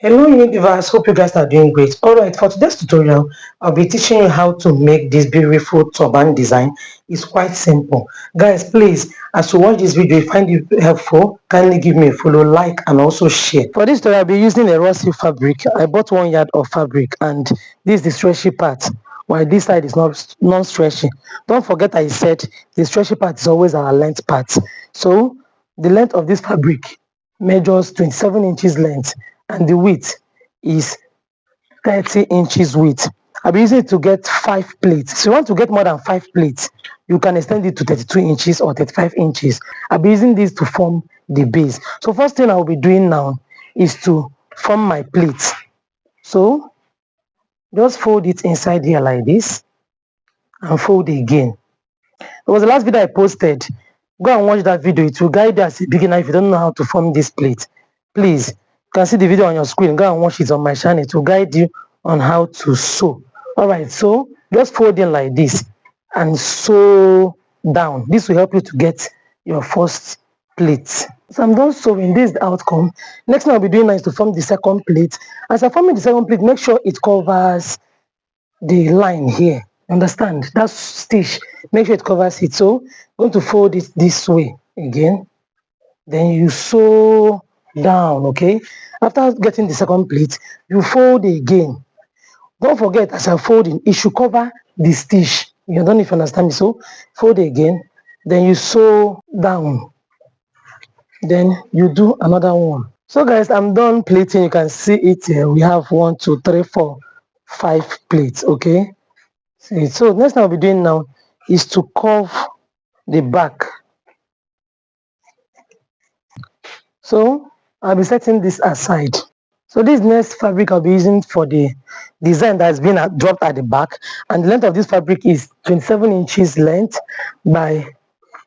Hello universe, hope you guys are doing great. Alright, for today's tutorial, I'll be teaching you how to make this beautiful turban design. It's quite simple. Guys, please, as you watch this video, if you find it helpful, kindly give me a follow, like, and also share. For this tutorial, I'll be using a raw silk fabric. I bought 1 yard of fabric, and this is the stretchy part, while this side is not non-stretchy. Don't forget I said the stretchy part is always our length part. So, the length of this fabric measures 27 inches length, and the width is 30 inches width. I'll be using it to get 5 plates. So you want to get more than 5 plates, you can extend it to 32 inches or 35 inches. I'll be using this to form the base. So first thing I'll be doing now is to form my plate. So just fold it inside here like this and fold again. It was the last video I posted. Go and watch that video. It will guide you as a beginner if you don't know how to form this plate. Please, you can see the video on your screen. Go and watch it on my channel. It will guide you on how to sew. Alright, so just fold in like this and sew down. This will help you to get your first plate. So I'm done sewing. This is the outcome. Next thing I'll be doing now is to form the second plate. As I form the second plate, make sure it covers the line here. Understand? That stitch, make sure it covers it. So I'm going to fold it this way again, then you sew down. Okay, after getting the second pleat, you fold again. Don't forget, as I'm folding, it should cover the stitch. You don't even understand me. So fold again, then you sew down, then you do another one. So guys, I'm done plating. You can see it here. We have 1 2 3 4 5 plates. Okay, so next thing I'll be doing now is to curve the back. So I'll be setting this aside. So this next fabric I'll be using for the design that's been dropped at the back, and the length of this fabric is 27 inches length by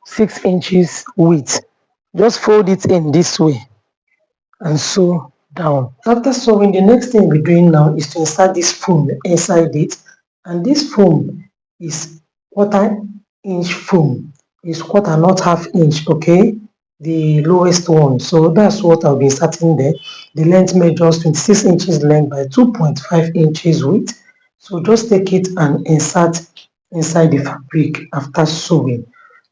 6 inches width. Just fold it in this way and sew down. After sewing, the next thing we're doing now is to insert this foam inside it, and this foam is 1/4 inch foam. It's 1/4, not 1/2 inch. Okay, the lowest one. So that's what I'll be inserting there. The length measures 26 inches length by 2.5 inches width. So just take it and insert inside the fabric after sewing.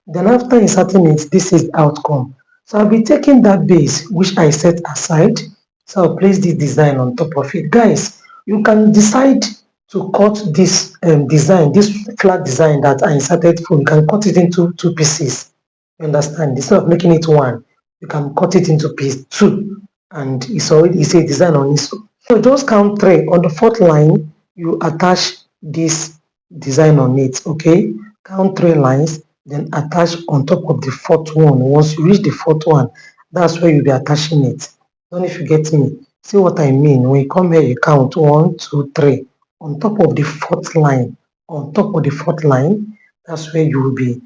Then after inserting it, this is the outcome. So I'll be taking that base which I set aside. So I'll place this design on top of it. Guys, you can decide to cut this design, this flat design that I inserted from, you can cut it into 2 pieces. You understand? Instead of making it 1, you can cut it into piece 2, and it's already a design on its own. So just count 3. On the 4th line, you attach this design on it. Okay, count 3 lines, then attach on top of the 4th one. Once you reach the 4th one, that's where you'll be attaching it. Don't know if you get me. See what I mean? When you come here, you count 1 2 3 on top of the 4th line. On top of the 4th line, that's where you will be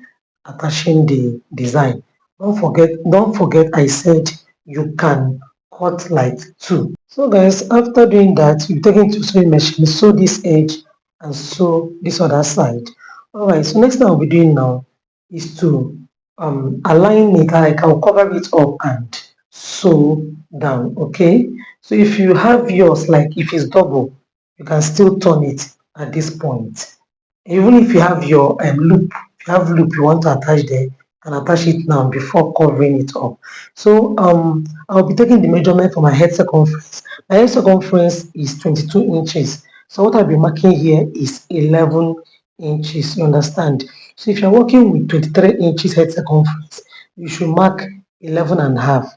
attaching the design. Don't forget I said you can cut like 2. So guys, after doing that, you take into sewing machine, sew this edge and sew this other side. Alright, so next thing I'll be doing now is to align it. Like I'll cover it up and sew down. Okay, so if you have yours, like if it's double, you can still turn it at this point. Even if you have your loop, if you have loop you want to attach there, and attach it now before covering it up. So I'll be taking the measurement for my head circumference. My head circumference is 22 inches. So what I'll be marking here is 11 inches. You understand? So if you're working with 23 inches head circumference, you should mark 11 and a half.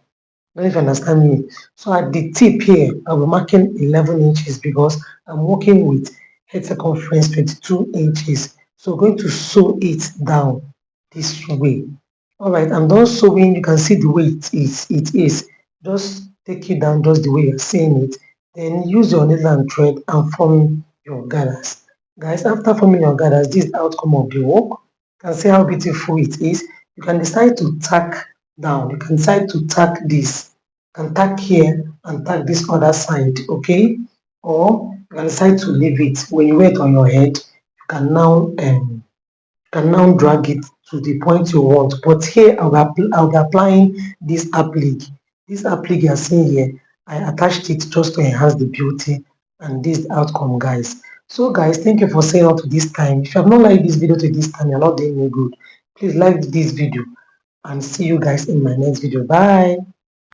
I don't know if you understand me. So at the tip here, I'll be marking 11 inches because I'm working with head circumference 22 inches. So I'm going to sew it down this way. Alright, I'm done sewing. You can see the way it is. Just take it down just the way you're seeing it. Then use your needle and thread and form your gathers. Guys, after forming your gathers, this is the outcome of the work. You can see how beautiful it is. You can decide to tack down. You can decide to tack this. You can tack here and tack this other side, okay? Or you can decide to leave it. When you wear it on your head, you can now drag it to the point you want. But here I'll be applying this applique. This applique you're seeing here, I attached it just to enhance the beauty, and this is the outcome, guys. So guys, thank you for staying up to this time. If you have not liked this video to this time, you're not doing me good. Please like this video and see you guys in my next video. Bye.